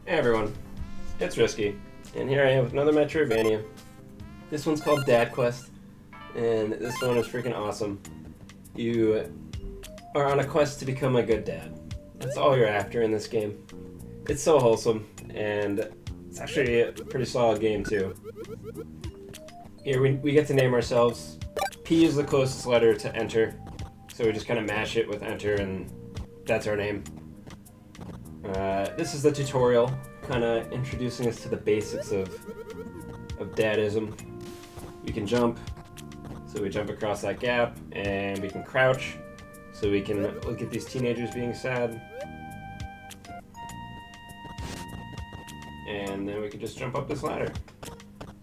Hey everyone, it's Risky, and here I am with another Metroidvania. This one's called Dad Quest, and this one is freaking awesome. You are on a quest to become a good dad. That's all you're after in this game. It's so wholesome, and it's actually a pretty solid game too. Here we get to name ourselves. P is the closest letter to enter, so we just kind of mash it with enter, and that's our name. This is the tutorial, kind of introducing us to the basics of dadism. We can jump, so we jump across that gap, and we can crouch, so we can look at these teenagers being sad. And then we can just jump up this ladder.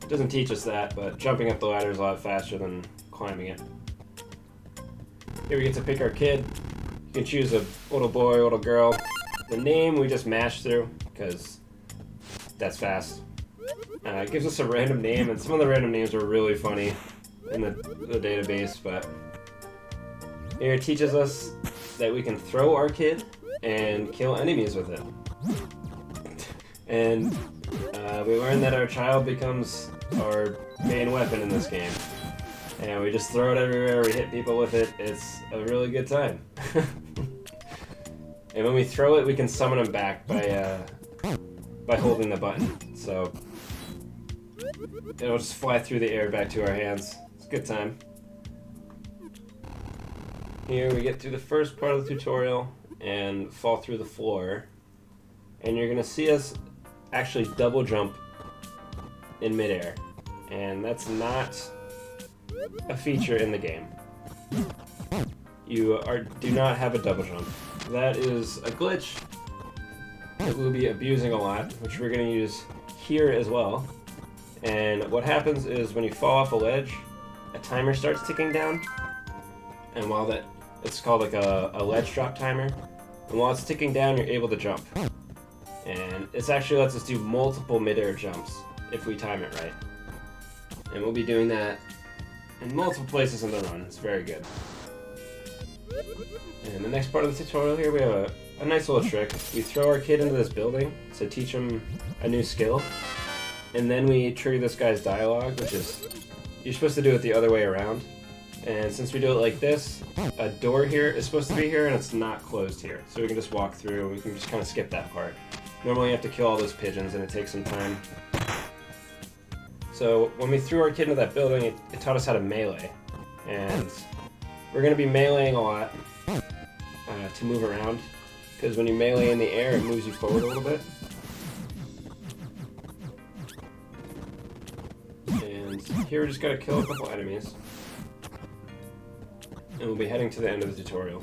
It doesn't teach us that, but jumping up the ladder is a lot faster than climbing it. Here we get to pick our kid. You can choose a little boy, little girl. The name we just mash through, because that's fast. It gives us a random name, and some of the random names are really funny in the database, but here it teaches us that we can throw our kid and kill enemies with it. And we learn that our child becomes our main weapon in this game. And we just throw it everywhere, we hit people with it, it's a really good time. And when we throw it, we can summon them back by holding the button. So it'll just fly through the air back to our hands. It's a good time. Here we get through the first part of the tutorial and fall through the floor. And you're going to see us actually double jump in midair. And that's not a feature in the game. You do not have a double jump. That is a glitch that we'll be abusing a lot, which we're going to use here as well. And what happens is when you fall off a ledge, a timer starts ticking down. And while it's called like a ledge drop timer. And while it's ticking down, you're able to jump. And this actually lets us do multiple midair jumps if we time it right. And we'll be doing that in multiple places in the run. It's very good. And the next part of the tutorial here, we have a nice little trick. We throw our kid into this building to teach him a new skill. And then we trigger this guy's dialogue, which is, you're supposed to do it the other way around. And since we do it like this, a door here is supposed to be here and it's not closed here. So we can just walk through, we can just kind of skip that part. Normally you have to kill all those pigeons and it takes some time. So when we threw our kid into that building, it taught us how to melee. And we're going to be meleeing a lot to move around, because when you melee in the air, it moves you forward a little bit. And here we're just going to kill a couple enemies. And we'll be heading to the end of the tutorial.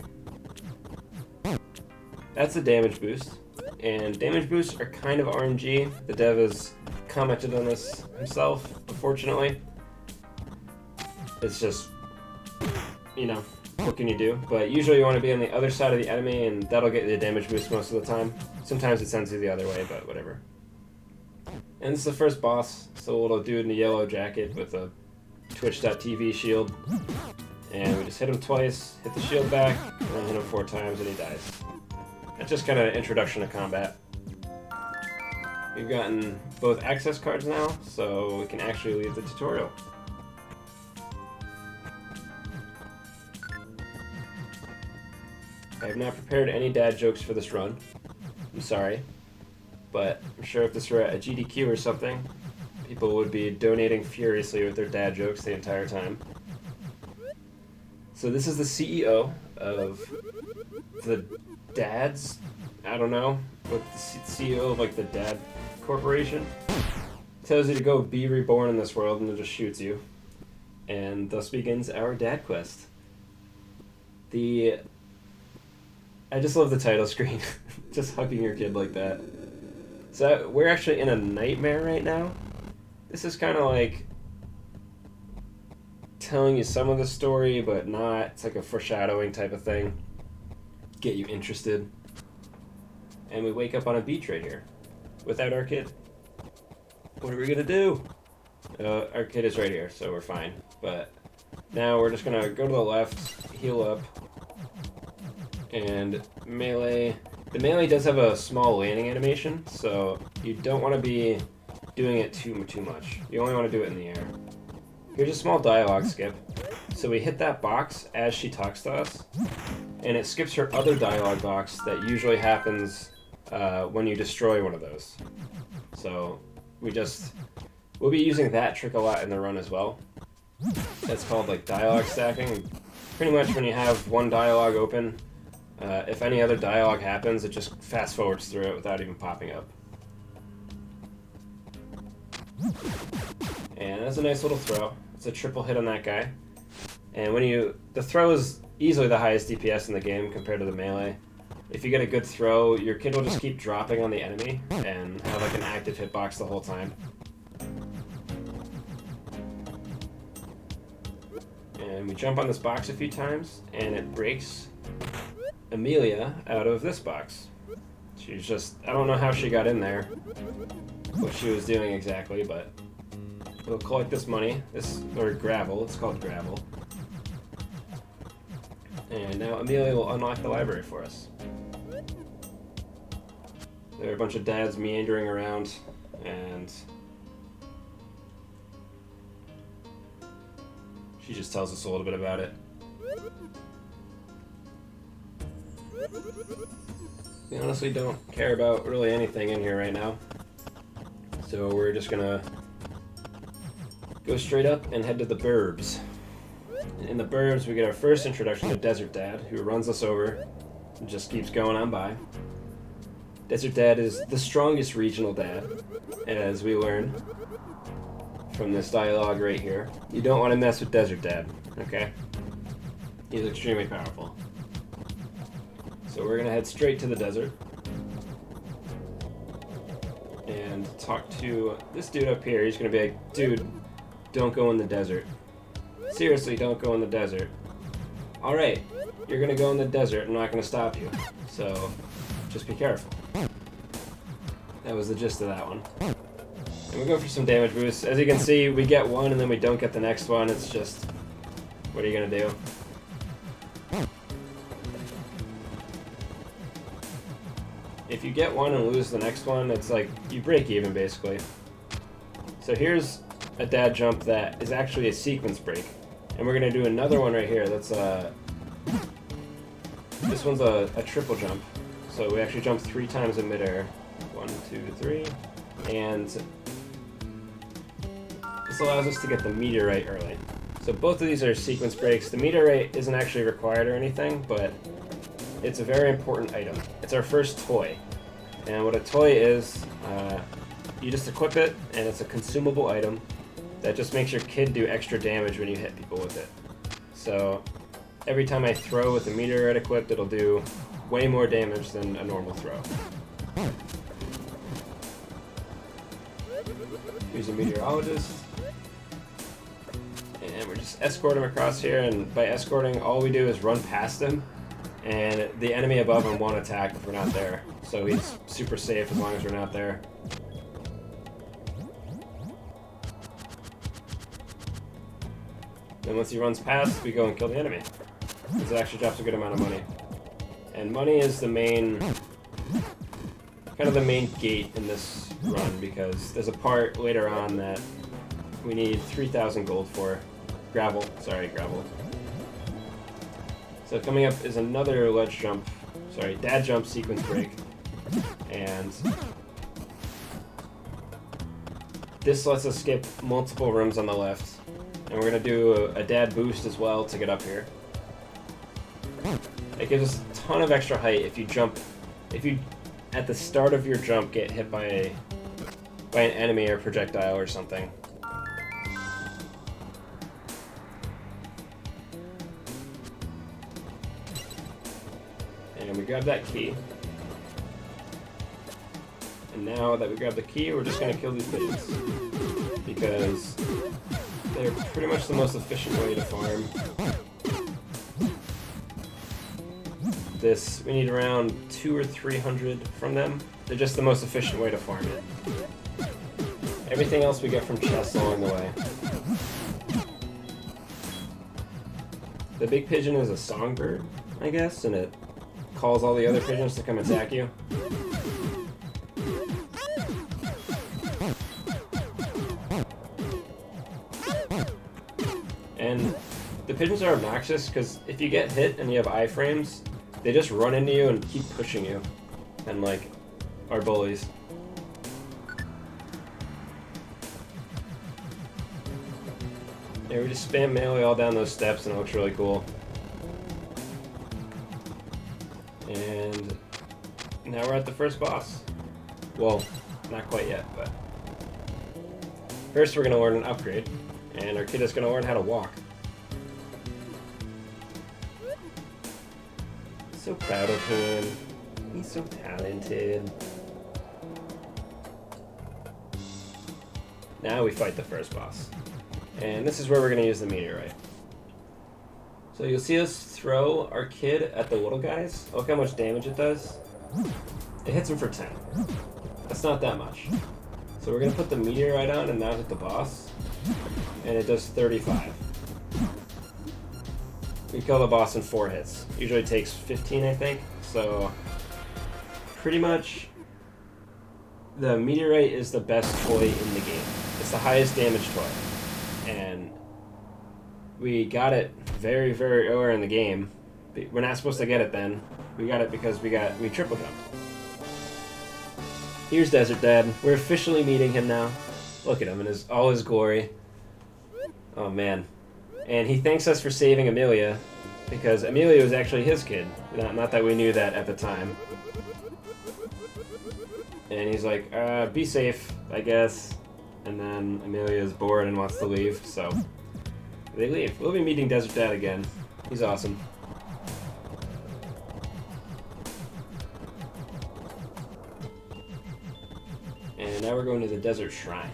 That's the damage boost. And damage boosts are kind of RNG. The dev has commented on this himself, unfortunately. It's just, you know, what can you do? But usually you want to be on the other side of the enemy, and that'll get you the damage boost most of the time. Sometimes it sends you the other way, but whatever. And this is the first boss. It's a little dude in a yellow jacket with a Twitch.tv shield. And we just hit him twice, hit the shield back, and then hit him 4 times, and he dies. That's just kind of an introduction to combat. We've gotten both access cards now, so we can actually leave the tutorial. I have not prepared any dad jokes for this run. I'm sorry. But I'm sure if this were a GDQ or something, people would be donating furiously with their dad jokes the entire time. So this is the CEO of the Dads, I don't know, what the CEO of like the Dad Corporation. Tells you to go be reborn in this world and it just shoots you. And thus begins our Dad Quest. I just love the title screen. Just hugging your kid like that. So we're actually in a nightmare right now. This is kind of like telling you some of the story, but not. It's like a foreshadowing type of thing. Get you interested. And we wake up on a beach right here without our kid. What are we gonna do? Our kid is right here, so we're fine. But now we're just gonna go to the left, heal up, and melee The melee does have a small landing animation, so you don't want to be doing it too much. You only want to do it in the air. Here's a small dialogue skip. So we hit that box as she talks to us, and it skips her other dialogue box that usually happens when you destroy one of those. So we'll be using that trick a lot in the run as well. That's called like dialogue stacking. Pretty much when you have one dialogue open, if any other dialogue happens, it just fast forwards through it without even popping up. And that's a nice little throw. It's a triple hit on that guy. And the throw is easily the highest DPS in the game compared to the melee. If you get a good throw, your kid will just keep dropping on the enemy and have like an active hitbox the whole time. And we jump on this box a few times, and it breaks Amelia out of this box. She's just, I don't know how she got in there, what she was doing exactly, but we'll collect this money, or gravel, it's called gravel. And now Amelia will unlock the library for us. There are a bunch of dads meandering around, and she just tells us a little bit about it. We honestly don't care about really anything in here right now, so we're just gonna go straight up and head to the burbs. In the burbs, we get our first introduction to Desert Dad, who runs us over and just keeps going on by. Desert Dad is the strongest regional dad, as we learn from this dialogue right here. You don't want to mess with Desert Dad, okay? He's extremely powerful. So we're going to head straight to the desert and talk to this dude up here. He's going to be like, dude, don't go in the desert. Seriously, don't go in the desert. Alright, you're going to go in the desert. I'm not going to stop you. So just be careful. That was the gist of that one. And we'll go for some damage boosts. As you can see, we get one and then we don't get the next one. It's just, what are you going to do? If you get one and lose the next one, it's like you break even basically. So here's a dad jump that is actually a sequence break. And we're going to do another one right here. That's this one's a triple jump. So we actually jump 3 times in midair. 1, 2, 3. And this allows us to get the meteorite early. So both of these are sequence breaks. The meteorite isn't actually required or anything, but it's a very important item. It's our first toy. And what a toy is, you just equip it, and it's a consumable item that just makes your kid do extra damage when you hit people with it. So every time I throw with the meteorite equipped, it'll do way more damage than a normal throw. Here's a meteorologist. And we're just escorting him across here, and by escorting, all we do is run past him, and the enemy above him won't attack if we're not there. So he's super safe as long as we're not there. And once he runs past, we go and kill the enemy. This actually drops a good amount of money. And money is the main, kind of the main gate in this run, because there's a part later on that we need 3,000 gold for. Gravel. So coming up is another dad jump sequence break. And this lets us skip multiple rooms on the left. And we're going to do a dad boost as well to get up here. It gives us a ton of extra height if you at the start of your jump get hit by an enemy or projectile or something. And we grab that key. And now that we grab the key, we're just going to kill these pigeons. Because they're pretty much the most efficient way to farm. We need around 200 or 300 from them. They're just the most efficient way to farm it. Everything else we get from chests along the way. The big pigeon is a songbird, I guess, and it calls all the other pigeons to come attack you. And the pigeons are obnoxious because if you get hit and you have iframes, they just run into you and keep pushing you. And like, are bullies. Yeah, we just spam melee all down those steps and it looks really cool. And now we're at the first boss. Well, not quite yet, but first we're gonna learn an upgrade, and our kid is gonna learn how to walk. So proud of him. He's so talented. Now we fight the first boss. And this is where we're going to use the meteorite. So you'll see us throw our kid at the little guys. Look how much damage it does. It hits him for 10. That's not that much. So we're going to put the meteorite on and now hit the boss. And it does 35. We kill the boss in 4 hits. Usually takes 15, I think. So pretty much the meteorite is the best toy in the game. It's the highest damage toy. And we got it very, very early in the game. We're not supposed to get it then. We got it because we triple jumped. Here's Desert Dad. We're officially meeting him now. Look at him in all his glory. Oh man. And he thanks us for saving Amelia, because Amelia was actually his kid. Not that we knew that at the time. And he's like, be safe, I guess. And then Amelia is bored and wants to leave, so they leave. We'll be meeting Desert Dad again. He's awesome. And now we're going to the Desert Shrine.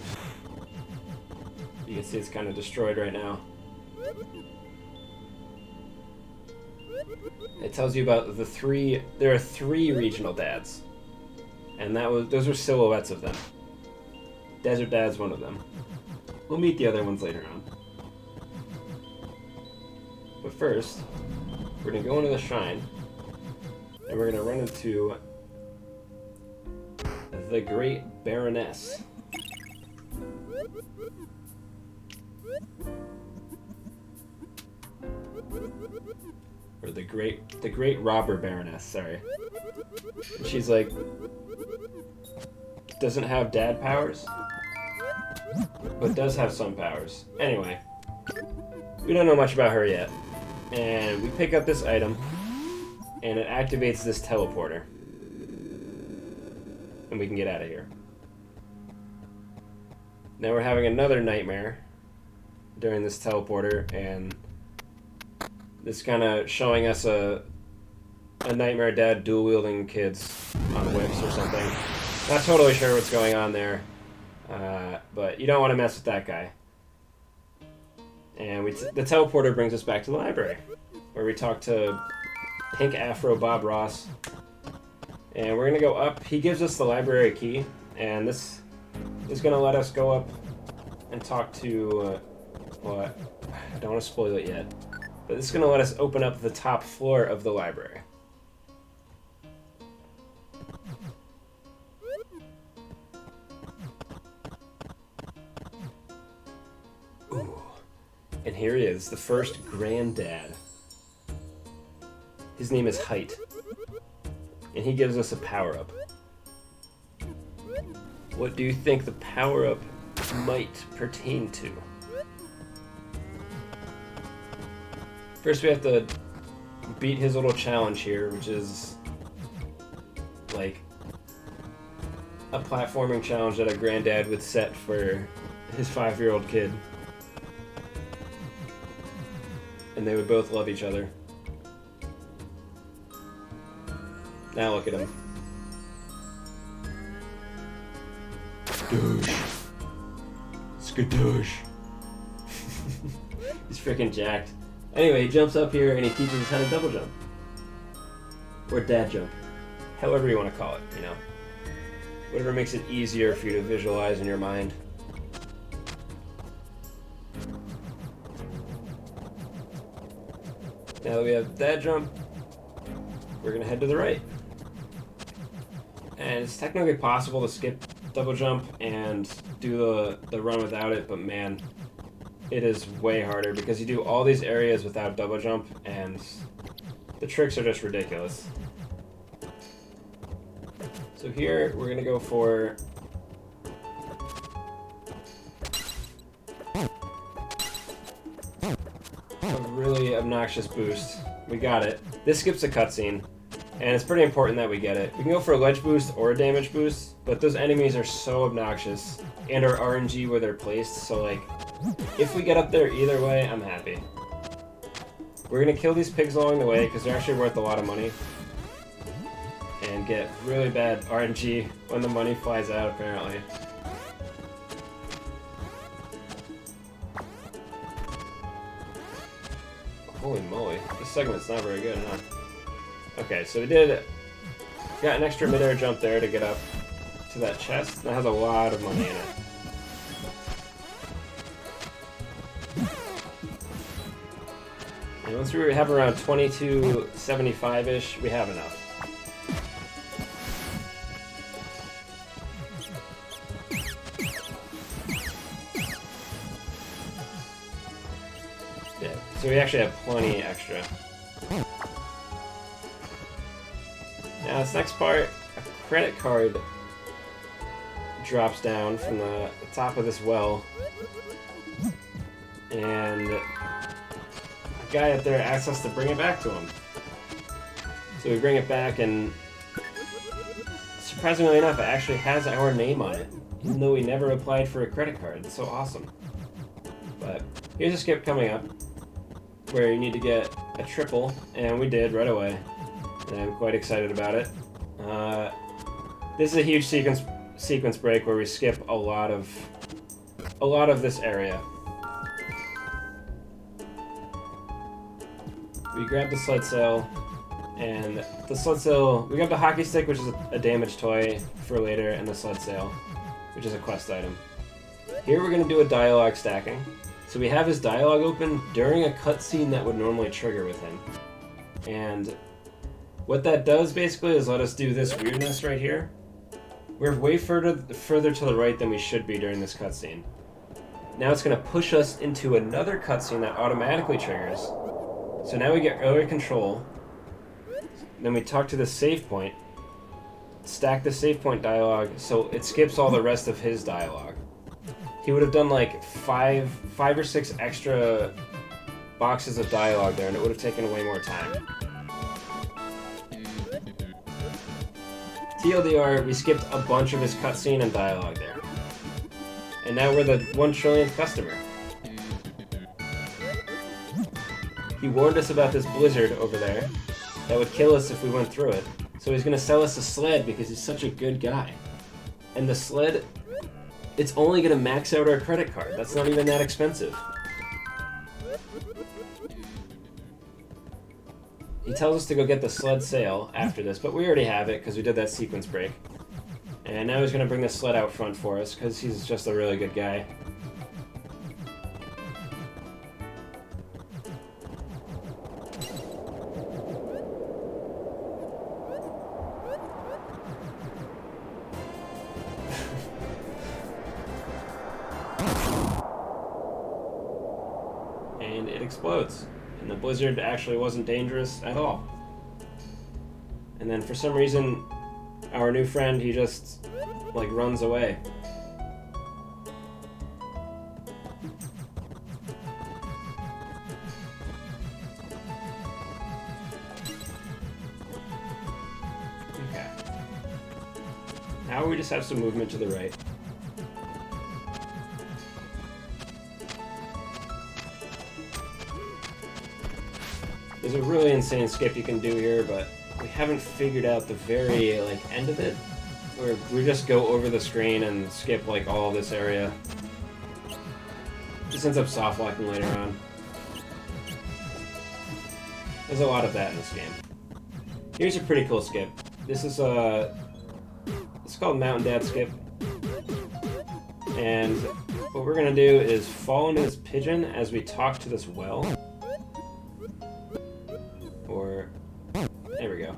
You can see it's kind of destroyed right now. It tells you about there are 3 regional dads. And those were silhouettes of them. Desert Dad's one of them. We'll meet the other ones later on. But first, we're going to go into the shrine, and we're going to run into the Great Baroness. Or the Great Robber Baroness, sorry. And she's like, doesn't have dad powers, but does have some powers. Anyway, we don't know much about her yet. And we pick up this item, and it activates this teleporter. And we can get out of here. Now we're having another nightmare during this teleporter, and this kind of showing us a nightmare dad dual-wielding kids on whips or something. Not totally sure what's going on there, but you don't want to mess with that guy. And the teleporter brings us back to the library, where we talk to Pink Afro Bob Ross. And we're going to go up. He gives us the library key, and this is going to let us go up and talk to, well, I don't want to spoil it yet, but this is going to let us open up the top floor of the library. Ooh. And here he is, the first granddad. His name is Height. And he gives us a power-up. What do you think the power-up might pertain to? First we have to beat his little challenge here, which is like a platforming challenge that a granddad would set for his 5-year-old kid. And they would both love each other. Now look at him. Skadoosh. Skadoosh. He's freaking jacked. Anyway, he jumps up here and he teaches us how to double jump. Or dad jump. However you want to call it, you know. Whatever makes it easier for you to visualize in your mind. Now we have dad jump. we're gonna head to the right. And it's technically possible to skip double jump and do the run without it, but man, it is way harder because you do all these areas without double jump, and the tricks are just ridiculous. So here, we're gonna go for a really obnoxious boost. We got it. This skips a cutscene, and it's pretty important that we get it. We can go for a ledge boost or a damage boost, but those enemies are so obnoxious and are RNG where they're placed, so like, if we get up there either way, I'm happy. We're gonna kill these pigs along the way because they're actually worth a lot of money, and get really bad RNG when the money flies out, apparently. Holy moly, this segment's not very good, huh? Okay, so we got an extra mid-air jump there to get up to that chest. That has a lot of money in it. And once we have around 2275-ish, we have enough. Yeah, so we actually have plenty extra. Now this next part, a credit card drops down from the top of this well, and a guy up there asks us to bring it back to him. So we bring it back, and surprisingly enough, it actually has our name on it, even though we never applied for a credit card. It's so awesome. But here's a skip coming up where you need to get a triple, and we did right away. And I'm quite excited about it. This is a huge sequence break where we skip a lot of this area. We grab the sled sail, and the sled sail, we got the hockey stick, which is a damage toy for later, and the sled sail, which is a quest item. Here we're going to do a dialogue stacking. So we have his dialogue open during a cutscene that would normally trigger with him. And what that does basically is let us do this weirdness right here. We're way further to the right than we should be during this cutscene. Now it's going to push us into another cutscene that automatically triggers. So now we get early control. Then we talk to the save point, stack the save point dialogue so it skips all the rest of his dialogue. He would have done like five or six extra boxes of dialogue there, and it would have taken way more time. TLDR, we skipped a bunch of his cutscene and dialogue there. And now we're the 1 trillionth customer. He warned us about this blizzard over there that would kill us if we went through it. So he's gonna sell us a sled because he's such a good guy. And the sled, it's only gonna max out our credit card. That's not even that expensive. He tells us to go get the sled sail after this, but we already have it because we did that sequence break. And now he's going to bring the sled out front for us because he's just a really good guy. And it explodes. And the blizzard actually wasn't dangerous at all. And then for some reason, our new friend, he just, like, runs away. Okay. Now we just have some movement to the right. There's a really insane skip you can do here, but we haven't figured out the very end of it, where we just go over the screen and skip like all of this area. Just ends up soft locking later on. There's a lot of that in this game. Here's a pretty cool skip. This is it's called Mountain Dad Skip, and what we're gonna do is fall into this pigeon as we talk to this well. There we go.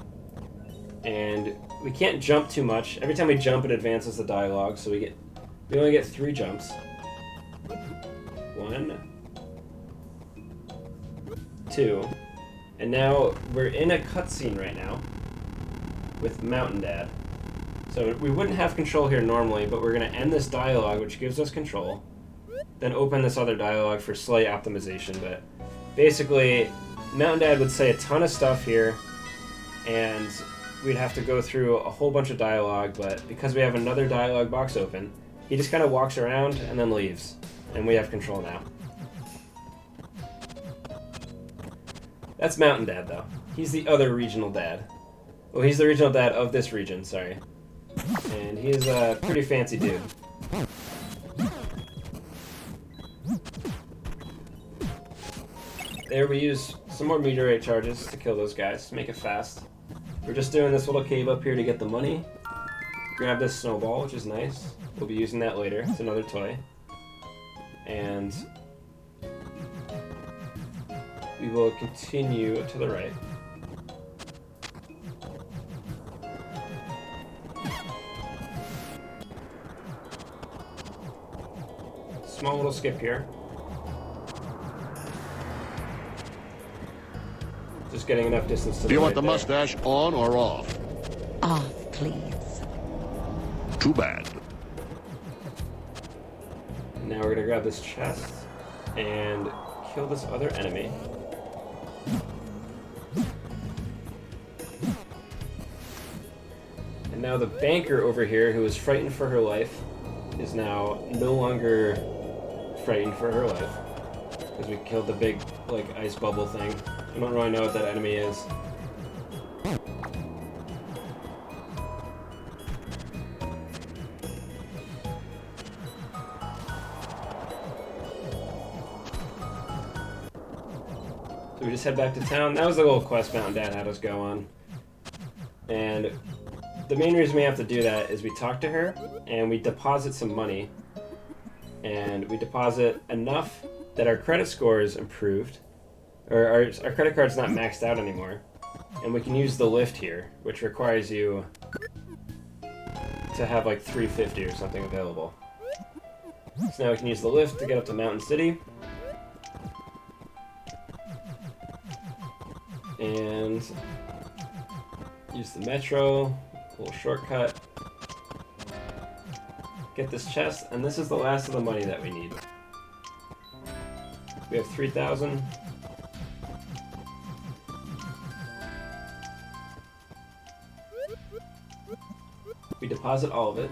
And we can't jump too much. Every time we jump, it advances the dialogue, so we only get 3 jumps. 1, 2, and now we're in a cutscene right now with Mountain Dad. So we wouldn't have control here normally, but we're going to end this dialogue, which gives us control, then open this other dialogue for slight optimization. But basically, Mountain Dad would say a ton of stuff here, and we'd have to go through a whole bunch of dialogue, but because we have another dialogue box open, he just kind of walks around and then leaves, and we have control now. That's Mountain Dad, though. He's the other regional dad. Well, he's the regional dad of this region, sorry. And he is a pretty fancy dude. There we use some more meteorite charges to kill those guys, to make it fast. We're just doing this little cave up here to get the money. Grab this snowball, which is nice. We'll be using that later. It's another toy. And we will continue to the right. Small little skip here. Just getting enough distance to the right. Do you want the mustache on or off? Off, please. Too bad. Now we're gonna grab this chest and kill this other enemy. And now the banker over here, who was frightened for her life, is now no longer frightened for her life. Because we killed the big, like, ice bubble thing. I don't really know what that enemy is. So we just head back to town. That was the little quest Mountain Dad had us go on. And the main reason we have to do that is we talk to her and we deposit some money. And we deposit enough that our credit score is improved. Or our credit card's not maxed out anymore. And we can use the lift here, which requires you to have like 350 or something available. So now we can use the lift to get up to Mountain City. And use the metro, a little shortcut. Get this chest, and this is the last of the money that we need. We have 3,000. We deposit all of it.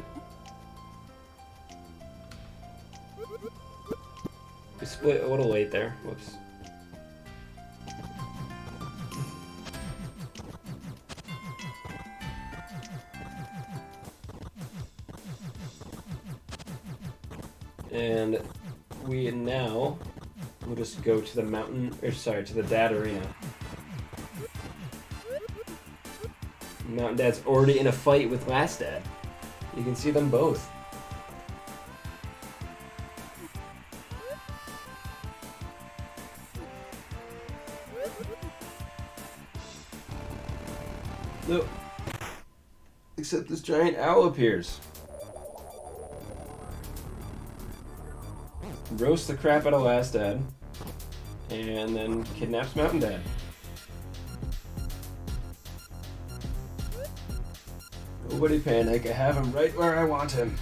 We split a little late there. Whoops. And we now will just go to the mountain, or sorry, to the Dad Arena. Mountain Dad's already in a fight with Last Dad. You can see them both. No. Except this giant owl appears. Roasts the crap out of Last Dad, and then kidnaps Mountain Dad. Nobody panic, I have him right where I want him.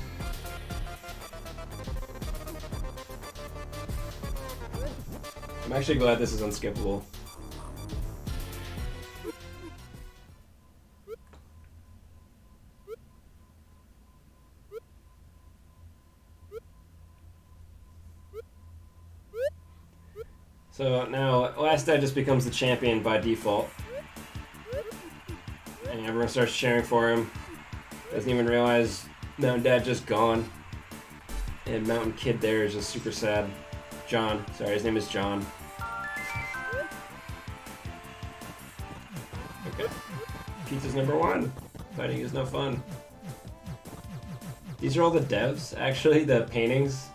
I'm actually glad this is unskippable. So now, Last Dad just becomes the champion by default. And everyone starts cheering for him. Doesn't even realize Mountain Dad just gone. And Mountain Kid there is just super sad. John, sorry, his name is John. Okay. Pizza's number 1. Fighting is no fun. These are all the devs, actually, the paintings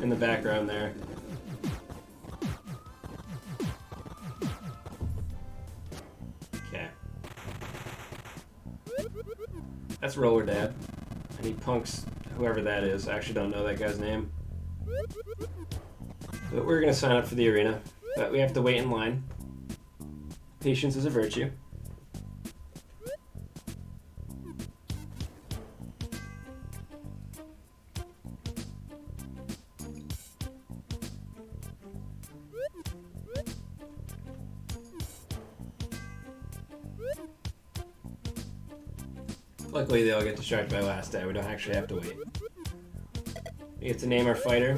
in the background there. That's Roller Dad. And he punks whoever that is. I actually don't know that guy's name. But we're going to sign up for the arena. But we have to wait in line. Patience is a virtue. Luckily, they all get distracted by Last Dad. We don't actually have to wait. We get to name our fighter.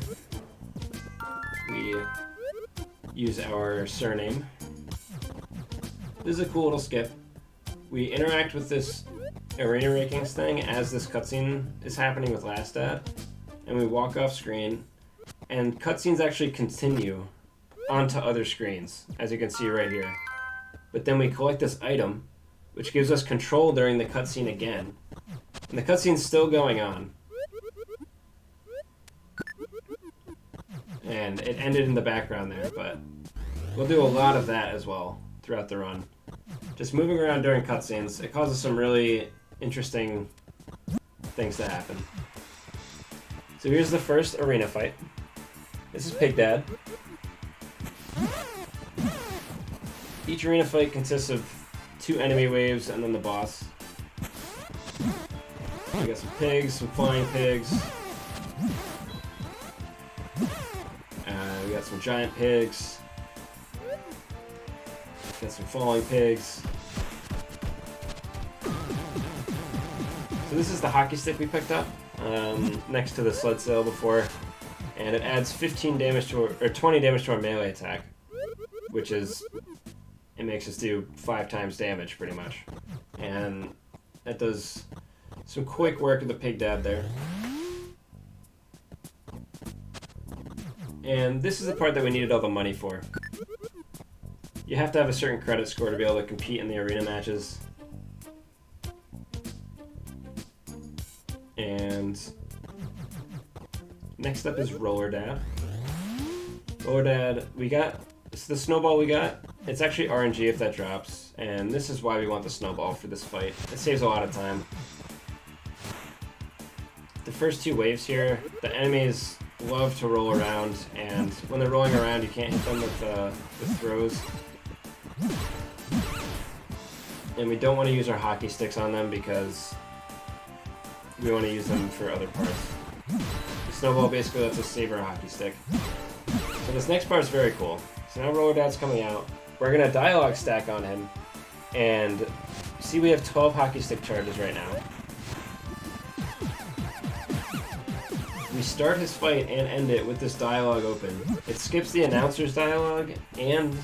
We use our surname. This is a cool little skip. We interact with this arena rankings thing as this cutscene is happening with Last Dad. And we walk off screen. And cutscenes actually continue onto other screens, as you can see right here. But then we collect this item, which gives us control during the cutscene again. And the cutscene's still going on. And it ended in the background there, but we'll do a lot of that as well throughout the run. Just moving around during cutscenes, it causes some really interesting things to happen. So here's the first arena fight. This is Pig Dad. Each arena fight consists of 2 enemy waves and then the boss. We got some pigs, some flying pigs. We got some giant pigs. Got some falling pigs. So this is the hockey stick we picked up next to the sled sail before, and it adds 15 damage to our, or 20 damage to our melee attack, which is, it makes us do 5 times damage pretty much, and that does some quick work with the Pig Dad there. And this is the part that we needed all the money for. You have to have a certain credit score to be able to compete in the arena matches. And next up is Roller Dad. Roller Dad, we got, it's the snowball we got. It's actually RNG if that drops, and this is why we want the snowball for this fight. It saves a lot of time. The first 2 waves here, the enemies love to roll around, and when they're rolling around, you can't hit them with throws. And we don't want to use our hockey sticks on them because we want to use them for other parts. The snowball basically lets us save our hockey stick. So this next part is very cool. So now Roller Dad's coming out. We're going to dialogue stack on him, and see we have 12 hockey stick charges right now. We start his fight and end it with this dialogue open. It skips the announcer's dialogue, and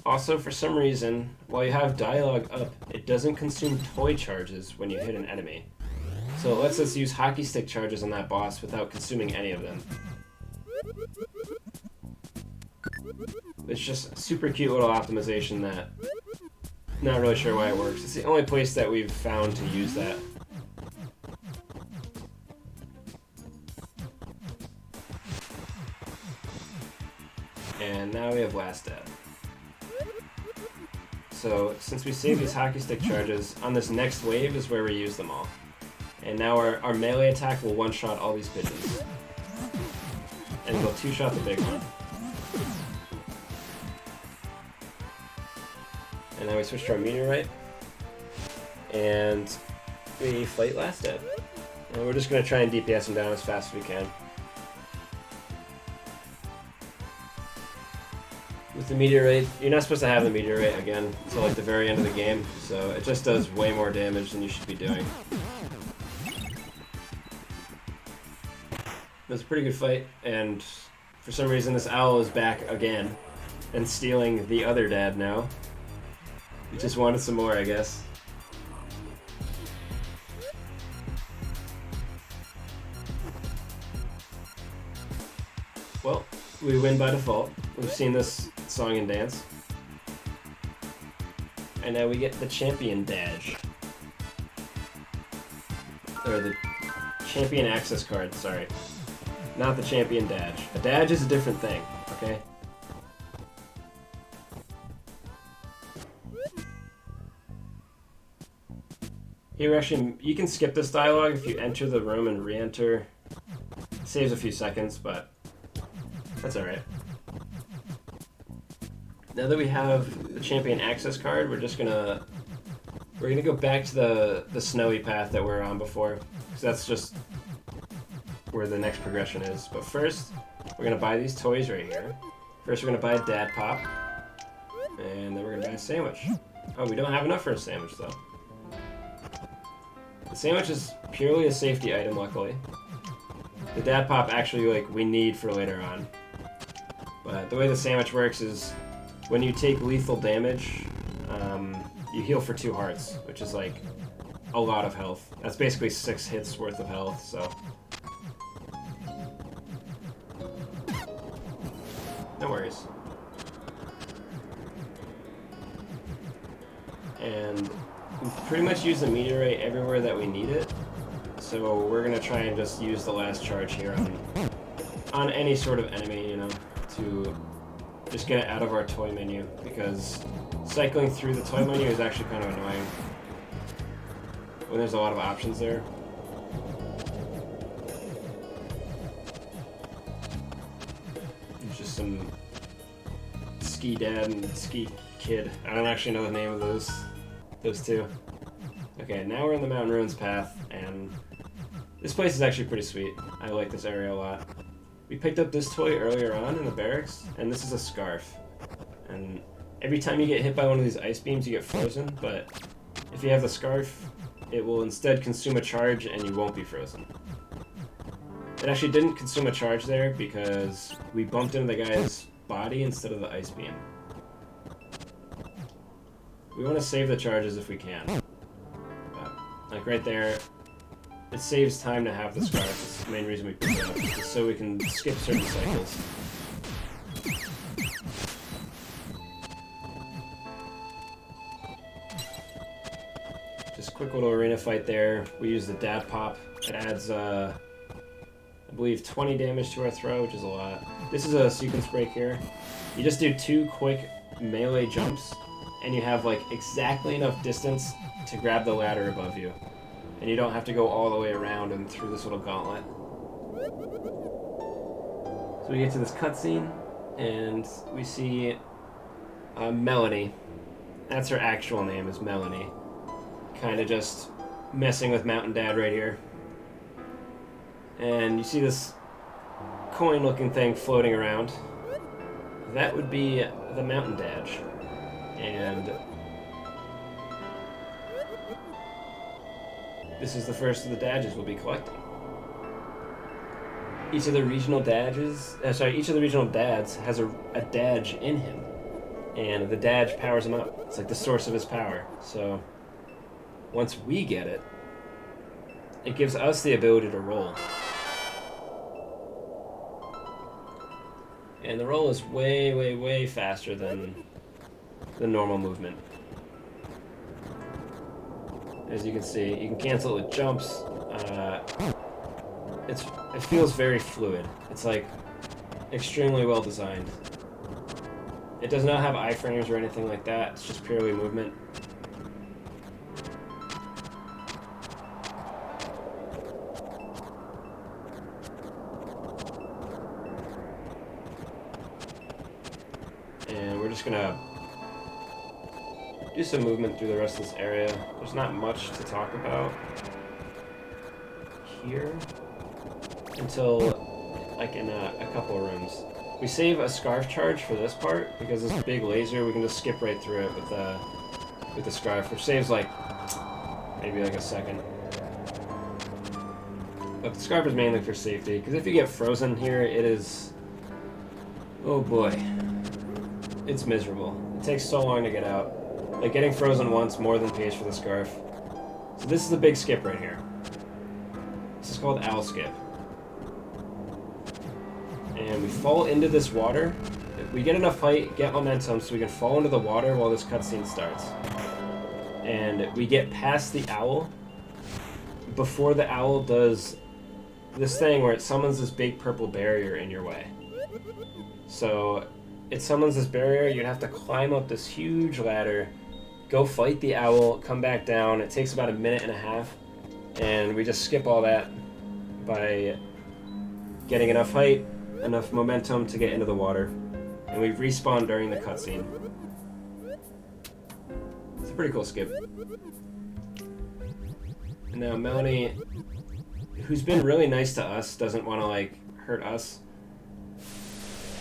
also for some reason, while you have dialogue up, it doesn't consume toy charges when you hit an enemy. So it lets us use hockey stick charges on that boss without consuming any of them. It's just a super cute little optimization that, not really sure why it works. It's the only place that we've found to use that. And now we have Last Dad. So since we save these hockey stick charges, on this next wave is where we use them all. And now our melee attack will one-shot all these pigeons. And we'll 2-shot the big one. And now we switch to our meteorite. And we fight Last Dad. And we're just going to try and DPS him down as fast as we can. With the meteorite, you're not supposed to have the meteorite again until like the very end of the game, so it just does way more damage than you should be doing. It was a pretty good fight, and for some reason this owl is back again and stealing the other dad now. He just wanted some more, I guess. Well, we win by default. We've seen this song and dance. And now we get the champion badge. Or the champion access card, sorry. Not the champion badge. A badge is a different thing, okay? Here, actually, you can skip this dialogue if you enter the room and re-enter. It saves a few seconds, but that's alright. Now that we have the champion access card, we're gonna go back to the snowy path that we were on before, because that's just where the next progression is. But first, we're gonna buy these toys right here. First, we're gonna buy a Dad Pop, and then we're gonna buy a sandwich. Oh, we don't have enough for a sandwich though. The sandwich is purely a safety item, luckily. The Dad Pop actually, like, we need for later on. But the way the sandwich works is when you take lethal damage, you heal for 2 hearts, which is like a lot of health. That's basically 6 hits worth of health, so. No worries. And we've pretty much used the meteorite everywhere that we need it, so we're gonna try and just use the last charge here on any sort of enemy, you know, to just get it out of our toy menu, because cycling through the toy menu is actually kind of annoying when there's a lot of options there. There's just some Ski Dad and Ski Kid. I don't actually know the name of those two. Okay, now we're in the Mountain Ruins path, and this place is actually pretty sweet. I like this area a lot. We picked up this toy earlier on in the barracks, and this is a scarf. And every time you get hit by one of these ice beams, you get frozen, but if you have the scarf, it will instead consume a charge and you won't be frozen. It actually didn't consume a charge there because we bumped into the guy's body instead of the ice beam. We want to save the charges if we can. Like right there, it saves time to have the scarf. That's the main reason we picked it up, just so we can skip certain cycles. Just quick little arena fight there. We use the Dad Pop. It adds, I believe, 20 damage to our throw, which is a lot. This is a sequence break here. You just do 2 quick melee jumps, and you have like exactly enough distance to grab the ladder above you. And you don't have to go all the way around and through this little gauntlet. So we get to this cutscene, and we see Melanie. That's her actual name, is Melanie. Kind of just messing with Mountain Dad right here. And you see this coin-looking thing floating around. That would be the Mountain Dadge. And this is the first of the Dadges we'll be collecting. Each of the regional Dadges, each of the regional Dads has a Dadge in him, and the Dadge powers him up. It's like the source of his power. So once we get it, it gives us the ability to roll. And the roll is way, way, way faster than the normal movement. As you can see, you can cancel it with jumps. It feels very fluid. It's like extremely well designed. It does not have iframes or anything like that. It's just purely movement. And we're just gonna do some movement through the rest of this area. There's not much to talk about here until like in a couple of rooms. We save a scarf charge for this part because this big laser, we can just skip right through it with the scarf, which saves like maybe like a second. But the scarf is mainly for safety, because if you get frozen here, it is, oh boy, it's miserable. It takes so long to get out. Like, getting frozen once more than pays for the scarf. So this is the big skip right here. This is called Owl Skip. And we fall into this water. We get enough height, get momentum, so we can fall into the water while this cutscene starts. And we get past the owl before the owl does this thing where it summons this big purple barrier in your way. So it summons this barrier, you'd have to climb up this huge ladder, go fight the owl, come back down. It takes about a minute and a half, and we just skip all that by getting enough height, enough momentum to get into the water, and we respawn during the cutscene. It's a pretty cool skip. And now Melanie, who's been really nice to us, doesn't want to like hurt us.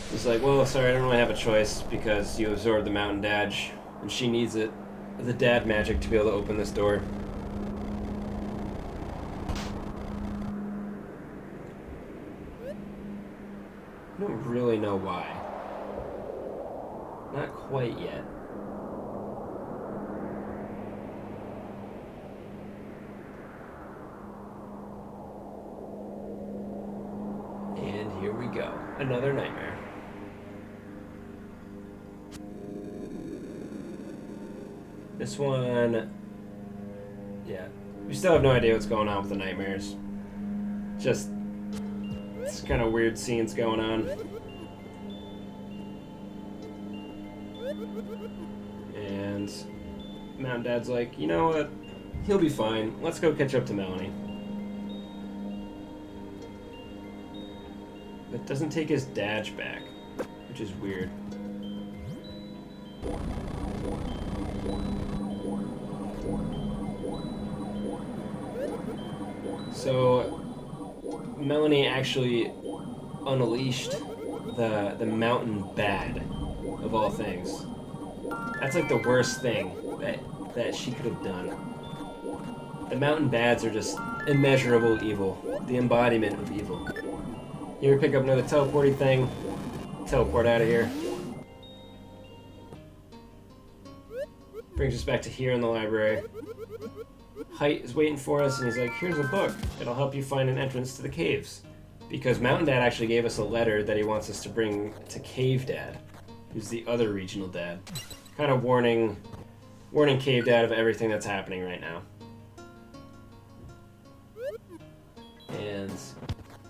He's like, well, sorry, I don't really have a choice because you absorbed the mountain dodge, and she needs it, the dad magic, to be able to open this door. I don't really know why. Not quite yet. And here we go. Another nightmare. This one, yeah, we still have no idea what's going on with the nightmares. Just, it's kind of weird scenes going on. And Mountain Dad's like, you know what, he'll be fine. Let's go catch up to Melanie. But doesn't take his dodge back, which is weird. So Melanie actually unleashed the mountain bad of all things. That's like the worst thing that she could have done. The mountain bads are just immeasurable evil, the embodiment of evil. You ever pick up another teleporty thing? Teleport out of here. Brings us back to here in the library. Height is waiting for us, and he's like, here's a book. It'll help you find an entrance to the caves. Because Mountain Dad actually gave us a letter that he wants us to bring to Cave Dad, who's the other regional dad. Kind of warning Cave Dad of everything that's happening right now. And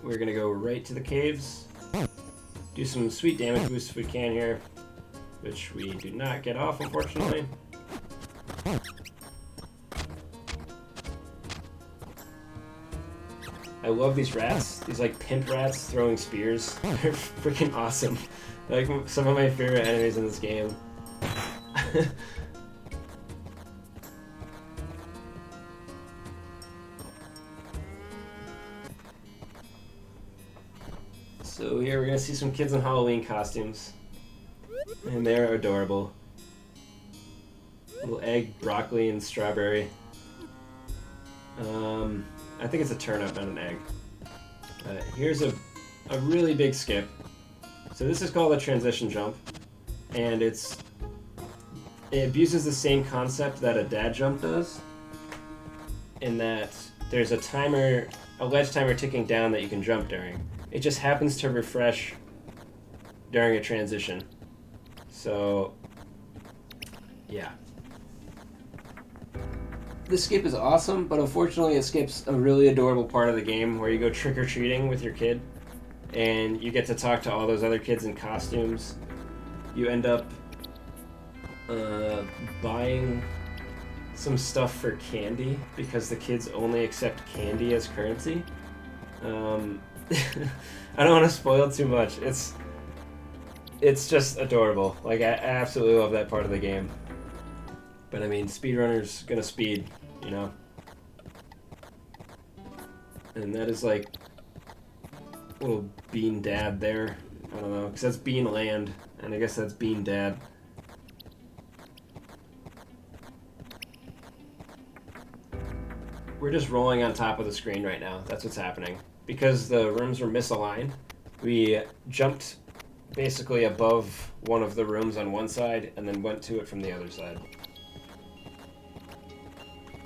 we're gonna go right to the caves. Do some sweet damage boosts if we can here, which we do not get off, unfortunately. I love these rats. These like pimp rats throwing spears. They're freaking awesome. They're like some of my favorite enemies in this game. So here we're gonna see some kids in Halloween costumes. And they're adorable. Little egg, broccoli, and strawberry. I think it's a turnip, not an egg. Here's a really big skip. So this is called a transition jump, and it abuses the same concept that a dad jump does, in that there's a ledge timer ticking down that you can jump during. It just happens to refresh during a transition. So, yeah. This skip is awesome, but unfortunately it skips a really adorable part of the game where you go trick-or-treating with your kid, and you get to talk to all those other kids in costumes. You end up buying some stuff for candy, because the kids only accept candy as currency. I don't want to spoil too much. It's just adorable. Like, I absolutely love that part of the game. But I mean, speedrunner's gonna speed, you know? And that is like little Bean Dad there. I don't know, because that's Bean Land, and I guess that's Bean Dad. We're just rolling on top of the screen right now. That's what's happening. Because the rooms were misaligned, we jumped basically above one of the rooms on one side and then went to it from the other side.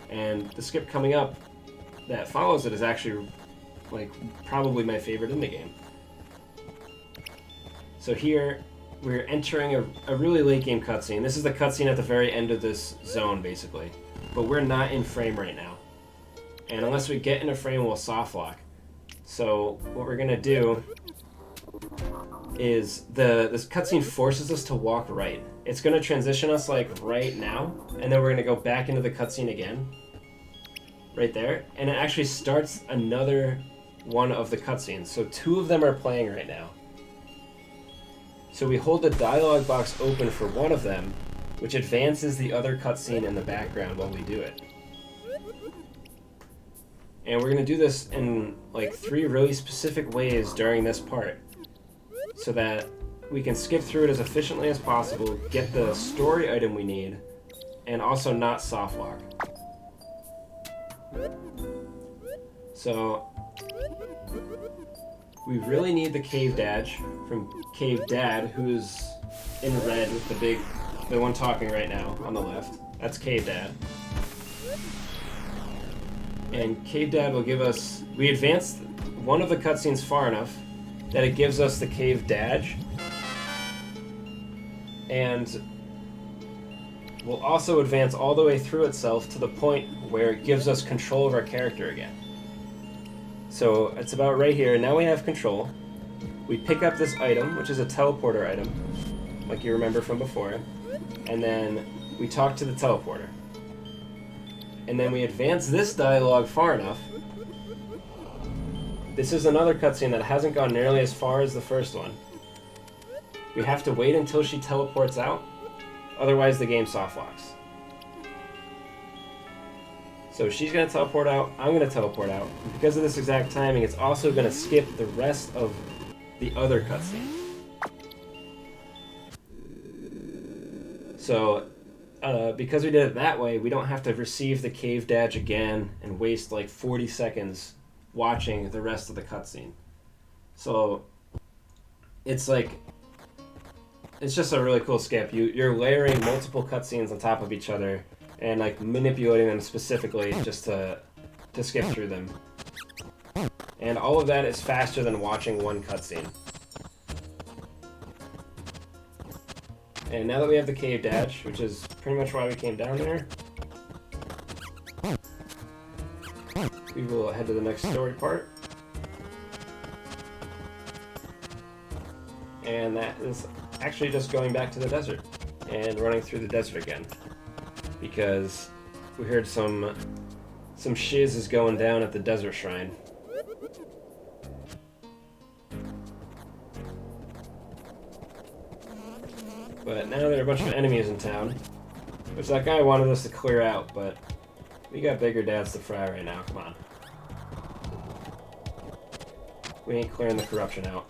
And the skip coming up that follows it is actually, like, probably my favorite in the game. So here, we're entering a really late game cutscene. This is the cutscene at the very end of this zone, basically. But we're not in frame right now. And unless we get in a frame, we'll soft lock. So what we're gonna do is this cutscene forces us to walk right. It's going to transition us like right now, and then we're going to go back into the cutscene again. Right there. And it actually starts another one of the cutscenes. So 2 of them are playing right now. So we hold the dialogue box open for one of them, which advances the other cutscene in the background while we do it. And we're going to do this in like 3 really specific ways during this part, so that we can skip through it as efficiently as possible, get the story item we need, and also not soft lock. So we really need the Cave Dad from Cave Dad, who's in red with the one talking right now on the left. That's Cave Dad. And Cave Dad will give us... We advanced one of the cutscenes far enough that it gives us the Cave Dad. And we'll also advance all the way through itself to the point where it gives us control of our character again. So it's about right here. Now we have control. We pick up this item, which is a teleporter item, like you remember from before. And then we talk to the teleporter. And then we advance this dialogue far enough. This is another cutscene that hasn't gone nearly as far as the first one. We have to wait until she teleports out, otherwise the game soft locks. So she's going to teleport out, I'm going to teleport out. And because of this exact timing, it's also going to skip the rest of the other cutscene. So, because we did it that way, we don't have to receive the Cave Dad again and waste like 40 seconds watching the rest of the cutscene. So, it's like... It's just a really cool skip. You're layering multiple cutscenes on top of each other and like manipulating them specifically just to skip through them. And all of that is faster than watching one cutscene. And now that we have the Cave Dash, which is pretty much why we came down there, we will head to the next story part. And that is actually just going back to the desert and running through the desert again, because we heard some shiz is going down at the desert shrine. But now there are a bunch of enemies in town, which that guy wanted us to clear out, but we got bigger dads to fry right now. Come on, we ain't clearing the corruption out.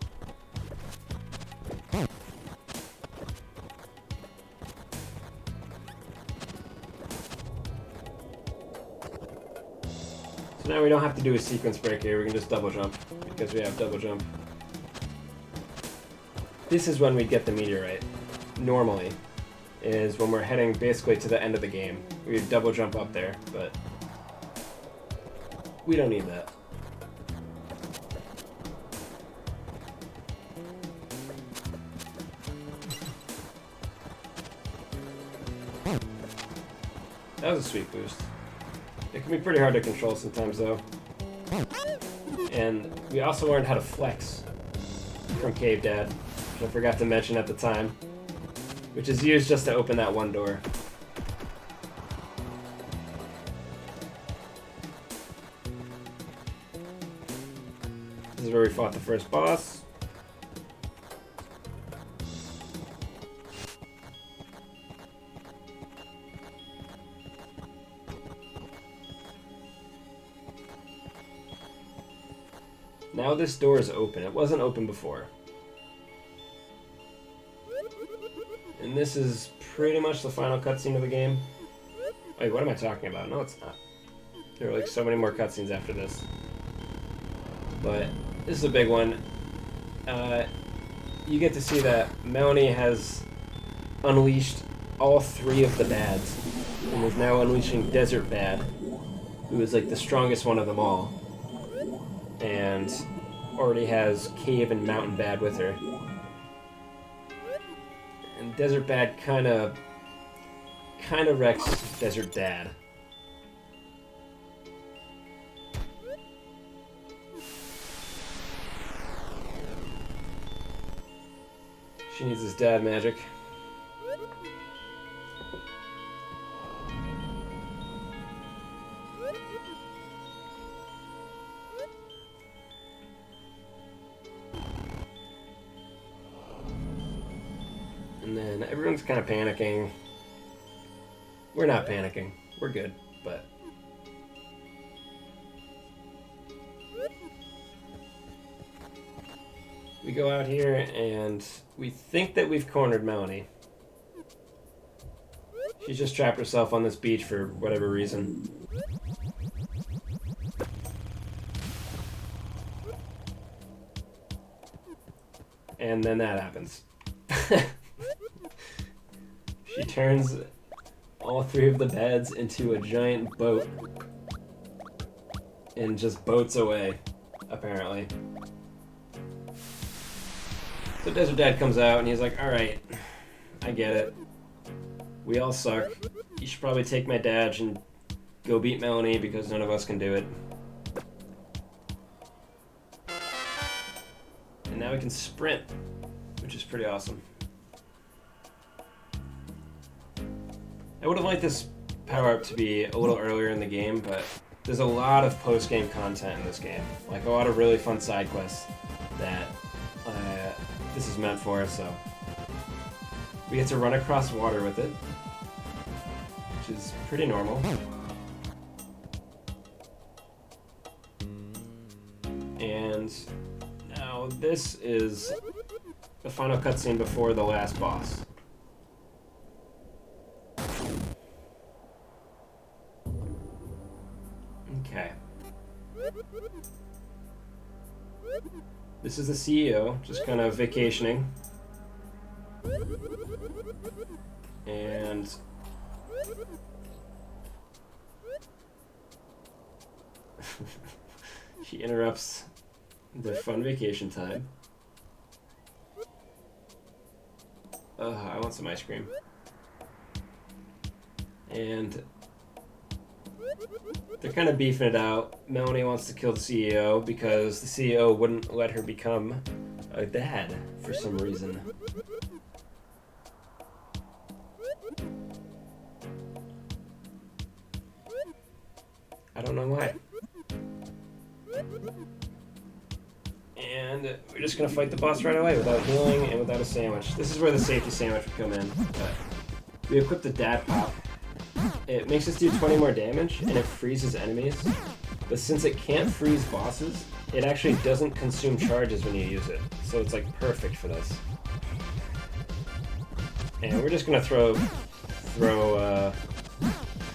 So now we don't have to do a sequence break here, we can just double jump, because we have double jump. This is when we get the meteorite, normally, is when we're heading basically to the end of the game. We double jump up there, but we don't need that. That was a sweet boost. It can be pretty hard to control sometimes, though. And we also learned how to flex from Cave Dad, which I forgot to mention at the time, which is used just to open that one door. This is where we fought the first boss. Now this door is open. It wasn't open before. And this is pretty much the final cutscene of the game. Wait, what am I talking about? No, it's not. There are like so many more cutscenes after this. But this is a big one. You get to see that Melanie has unleashed all 3 of the bads. And is now unleashing Desert Bad, who is like the strongest one of them all. And already has Cave and Mountain Bad with her. And Desert Bad kind of wrecks Desert Dad. She needs his dad magic. And then everyone's kind of panicking. We're not panicking. We're good, but... We go out here and we think that we've cornered Melanie. She's just trapped herself on this beach for whatever reason. And then that happens. She turns all three of the beds into a giant boat and just boats away, apparently. So Desert Dad comes out and he's like, alright, I get it. We all suck. You should probably take my dadge and go beat Melanie because none of us can do it. And now we can sprint, which is pretty awesome. I would have liked this power-up to be a little earlier in the game, but there's a lot of post-game content in this game. Like a lot of really fun side quests that this is meant for, so we get to run across water with it, which is pretty normal. And now this is the final cutscene before the last boss. Okay. This is the CEO, just kind of vacationing. And she interrupts their fun vacation time. I want some ice cream. And they're kind of beefing it out. Melanie wants to kill the CEO because the CEO wouldn't let her become a dad for some reason. I don't know why. And we're just gonna fight the boss right away without healing and without a sandwich. This is where the safety sandwich would come in. But we equip the dad pop. It makes us do 20 more damage, and it freezes enemies. But since it can't freeze bosses, it actually doesn't consume charges when you use it. So it's like perfect for this. And we're just gonna throw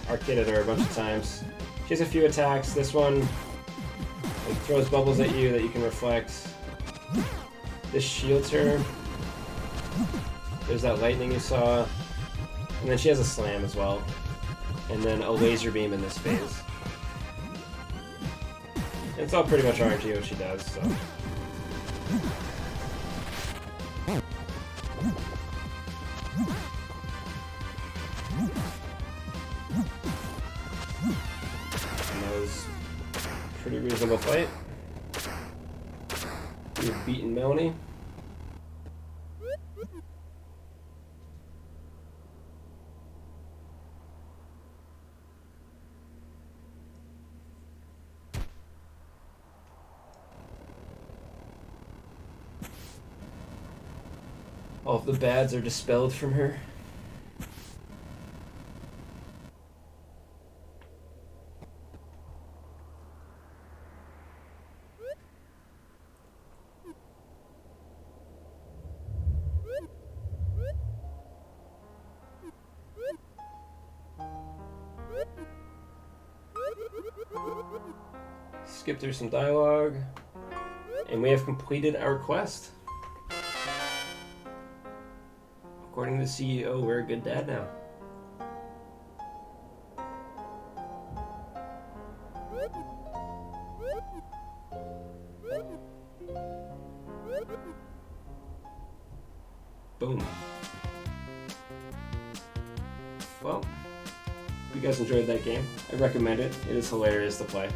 our kid at her a bunch of times. She has a few attacks. This one like, throws bubbles at you that you can reflect. This shields her. There's that lightning you saw. And then she has a slam as well. And then a laser beam in this phase. It's all pretty much RNG what she does, so. And that was a pretty reasonable fight. We've beaten Melanie. All of the bads are dispelled from her. Skip through some dialogue, and we have completed our quest. According to the CEO, we're a good dad now. Boom. Well, if you guys enjoyed that game, I recommend it. It is hilarious to play.